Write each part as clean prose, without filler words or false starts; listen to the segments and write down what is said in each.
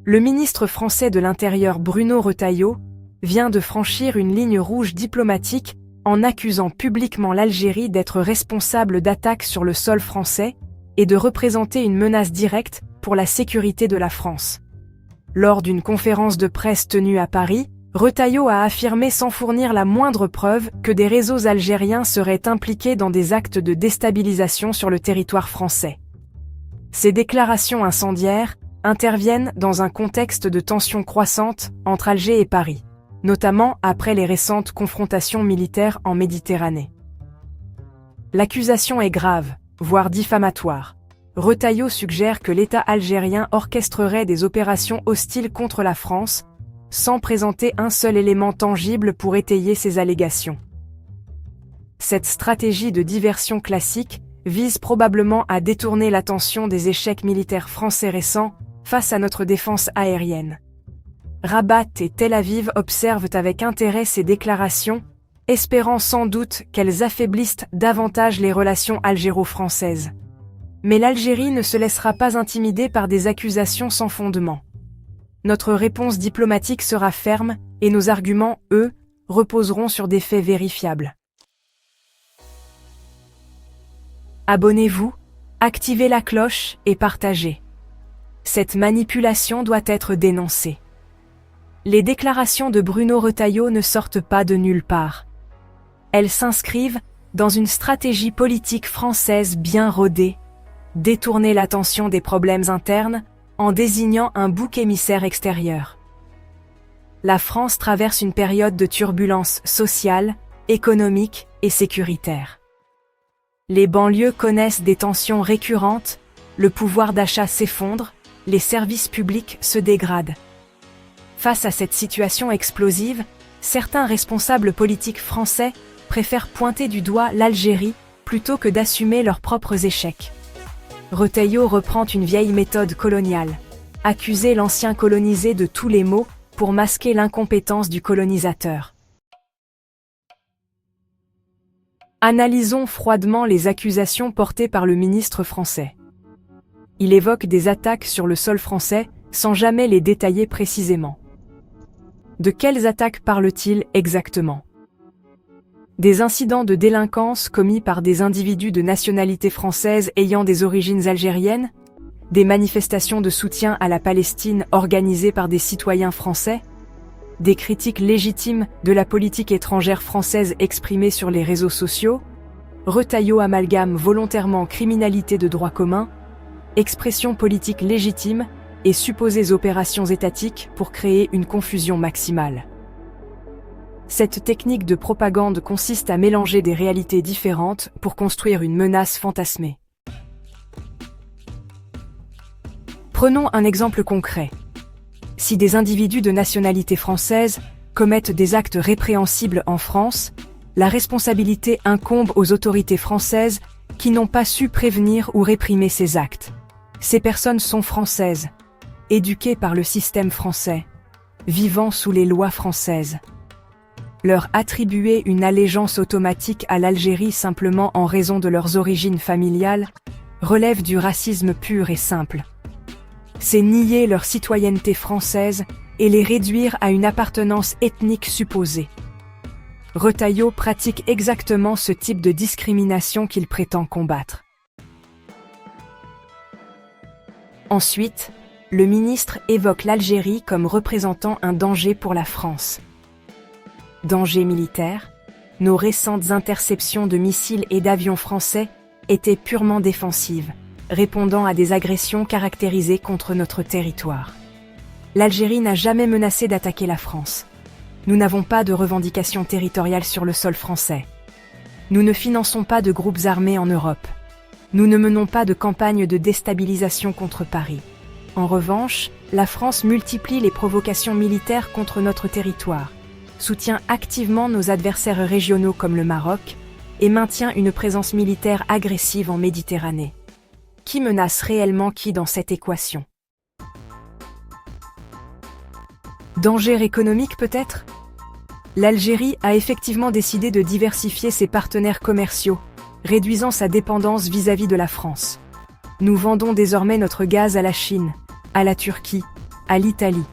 Le ministre français de l'Intérieur Bruno Retailleau vient de franchir une ligne rouge diplomatique en accusant publiquement l'Algérie d'être responsable d'attaques sur le sol français et de représenter une menace directe pour la sécurité de la France. Lors d'une conférence de presse tenue à Paris, Retailleau a affirmé sans fournir la moindre preuve que des réseaux algériens seraient impliqués dans des actes de déstabilisation sur le territoire français. Ces déclarations incendiaires interviennent dans un contexte de tensions croissantes entre Alger et Paris, notamment après les récentes confrontations militaires en Méditerranée. L'accusation est grave, voire diffamatoire. Retailleau suggère que l'État algérien orchestrerait des opérations hostiles contre la France, sans présenter un seul élément tangible pour étayer ces allégations. Cette stratégie de diversion classique vise probablement à détourner l'attention des échecs militaires français récents face à notre défense aérienne. Rabat et Tel Aviv observent avec intérêt ces déclarations, espérant sans doute qu'elles affaiblissent davantage les relations algéro-françaises. Mais l'Algérie ne se laissera pas intimider par des accusations sans fondement. Notre réponse diplomatique sera ferme et nos arguments, eux, reposeront sur des faits vérifiables. Abonnez-vous, activez la cloche et partagez. Cette manipulation doit être dénoncée. Les déclarations de Bruno Retailleau ne sortent pas de nulle part. Elles s'inscrivent dans une stratégie politique française bien rodée, détourner l'attention des problèmes internes en désignant un bouc émissaire extérieur. La France traverse une période de turbulence sociale, économique et sécuritaire. Les banlieues connaissent des tensions récurrentes, le pouvoir d'achat s'effondre, les services publics se dégradent. Face à cette situation explosive, certains responsables politiques français préfèrent pointer du doigt l'Algérie plutôt que d'assumer leurs propres échecs. Retailleau reprend une vieille méthode coloniale, accuser l'ancien colonisé de tous les maux pour masquer l'incompétence du colonisateur. Analysons froidement les accusations portées par le ministre français. Il évoque des attaques sur le sol français sans jamais les détailler précisément. De quelles attaques parle-t-il exactement ? Des incidents de délinquance commis par des individus de nationalité française ayant des origines algériennes ? Des manifestations de soutien à la Palestine organisées par des citoyens français ? Des critiques légitimes de la politique étrangère française exprimées sur les réseaux sociaux ? Retailleau amalgame volontairement criminalité de droit commun, expression politique légitime et supposées opérations étatiques pour créer une confusion maximale. Cette technique de propagande consiste à mélanger des réalités différentes pour construire une menace fantasmée. Prenons un exemple concret. Si des individus de nationalité française commettent des actes répréhensibles en France, la responsabilité incombe aux autorités françaises qui n'ont pas su prévenir ou réprimer ces actes. Ces personnes sont françaises, éduquées par le système français, vivant sous les lois françaises. Leur attribuer une allégeance automatique à l'Algérie simplement en raison de leurs origines familiales relève du racisme pur et simple. C'est nier leur citoyenneté française et les réduire à une appartenance ethnique supposée. Retailleau pratique exactement ce type de discrimination qu'il prétend combattre. Ensuite, le ministre évoque l'Algérie comme représentant un danger pour la France. Danger militaire, nos récentes interceptions de missiles et d'avions français étaient purement défensives, répondant à des agressions caractérisées contre notre territoire. L'Algérie n'a jamais menacé d'attaquer la France. Nous n'avons pas de revendications territoriales sur le sol français. Nous ne finançons pas de groupes armés en Europe. Nous ne menons pas de campagne de déstabilisation contre Paris. En revanche, la France multiplie les provocations militaires contre notre territoire, soutient activement nos adversaires régionaux comme le Maroc et maintient une présence militaire agressive en Méditerranée. Qui menace réellement qui dans cette équation ? Danger économique peut-être ? L'Algérie a effectivement décidé de diversifier ses partenaires commerciaux, réduisant sa dépendance vis-à-vis de la France. Nous vendons désormais notre gaz à la Chine, à la Turquie, à l'Italie.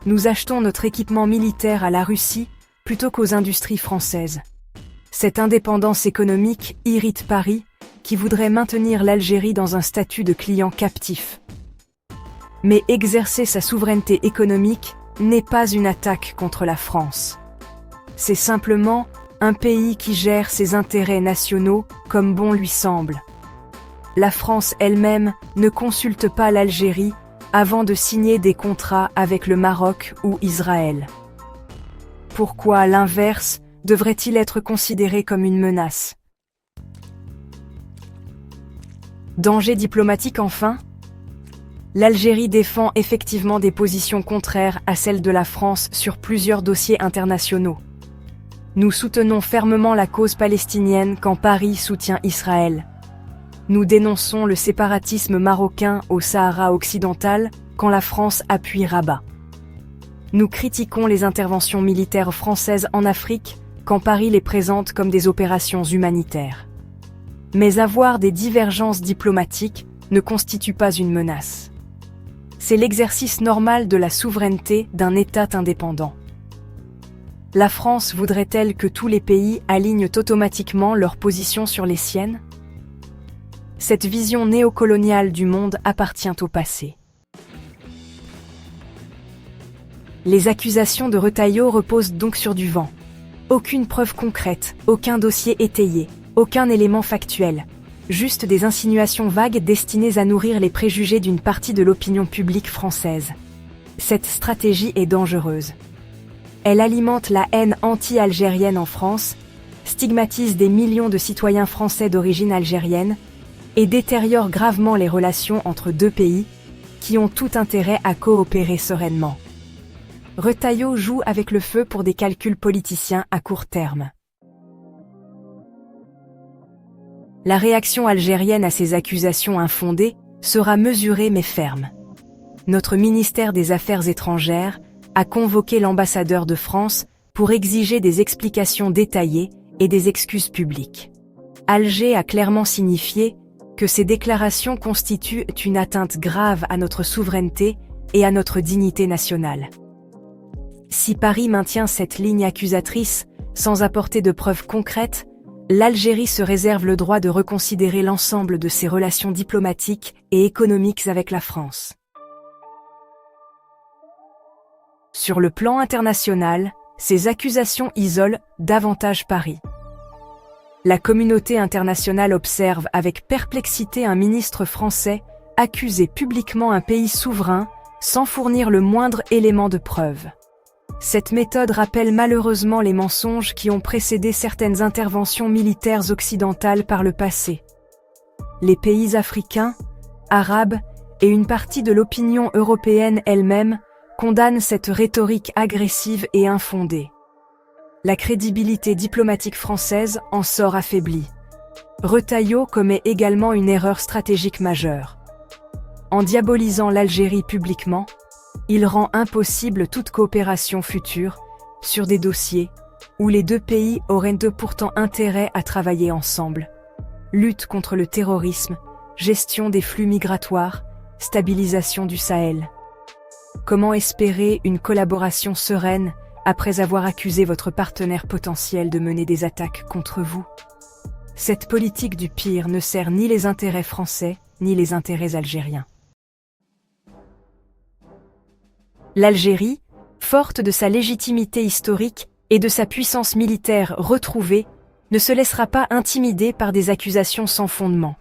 Nous achetons notre équipement militaire à la Russie plutôt qu'aux industries françaises. Cette indépendance économique irrite Paris, qui voudrait maintenir l'Algérie dans un statut de client captif. Mais exercer sa souveraineté économique n'est pas une attaque contre la France. C'est simplement un pays qui gère ses intérêts nationaux comme bon lui semble. La France elle-même ne consulte pas l'Algérie avant de signer des contrats avec le Maroc ou Israël. Pourquoi l'inverse devrait-il être considéré comme une menace? Danger diplomatique enfin? L'Algérie défend effectivement des positions contraires à celles de la France sur plusieurs dossiers internationaux. Nous soutenons fermement la cause palestinienne quand Paris soutient Israël. Nous dénonçons le séparatisme marocain au Sahara occidental quand la France appuie Rabat. Nous critiquons les interventions militaires françaises en Afrique quand Paris les présente comme des opérations humanitaires. Mais avoir des divergences diplomatiques ne constitue pas une menace. C'est l'exercice normal de la souveraineté d'un État indépendant. La France voudrait-elle que tous les pays alignent automatiquement leur position sur les siennes? Cette vision néocoloniale du monde appartient au passé. Les accusations de Retailleau reposent donc sur du vent. Aucune preuve concrète, aucun dossier étayé, aucun élément factuel. Juste des insinuations vagues destinées à nourrir les préjugés d'une partie de l'opinion publique française. Cette stratégie est dangereuse. Elle alimente la haine anti-algérienne en France, stigmatise des millions de citoyens français d'origine algérienne et détériore gravement les relations entre deux pays qui ont tout intérêt à coopérer sereinement. Retailleau joue avec le feu pour des calculs politiciens à court terme. La réaction algérienne à ces accusations infondées sera mesurée mais ferme. Notre ministère des Affaires étrangères a convoqué l'ambassadeur de France pour exiger des explications détaillées et des excuses publiques. Alger a clairement signifié que ces déclarations constituent une atteinte grave à notre souveraineté et à notre dignité nationale. Si Paris maintient cette ligne accusatrice sans apporter de preuves concrètes, l'Algérie se réserve le droit de reconsidérer l'ensemble de ses relations diplomatiques et économiques avec la France. Sur le plan international, ces accusations isolent davantage Paris. La communauté internationale observe avec perplexité un ministre français accuser publiquement un pays souverain sans fournir le moindre élément de preuve. Cette méthode rappelle malheureusement les mensonges qui ont précédé certaines interventions militaires occidentales par le passé. Les pays africains, arabes et une partie de l'opinion européenne elle-même condamnent cette rhétorique agressive et infondée. La crédibilité diplomatique française en sort affaiblie. Retailleau commet également une erreur stratégique majeure. En diabolisant l'Algérie publiquement, il rend impossible toute coopération future sur des dossiers où les deux pays auraient pourtant intérêt à travailler ensemble. Lutte contre le terrorisme, gestion des flux migratoires, stabilisation du Sahel. Comment espérer une collaboration sereine après avoir accusé votre partenaire potentiel de mener des attaques contre vous? Cette politique du pire ne sert ni les intérêts français, ni les intérêts algériens. L'Algérie, forte de sa légitimité historique et de sa puissance militaire retrouvée, ne se laissera pas intimider par des accusations sans fondement.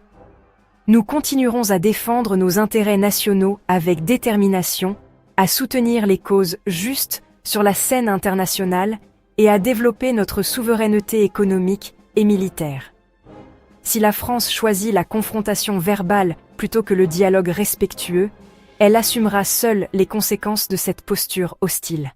Nous continuerons à défendre nos intérêts nationaux avec détermination, à soutenir les causes justes sur la scène internationale et à développer notre souveraineté économique et militaire. Si la France choisit la confrontation verbale plutôt que le dialogue respectueux, elle assumera seule les conséquences de cette posture hostile.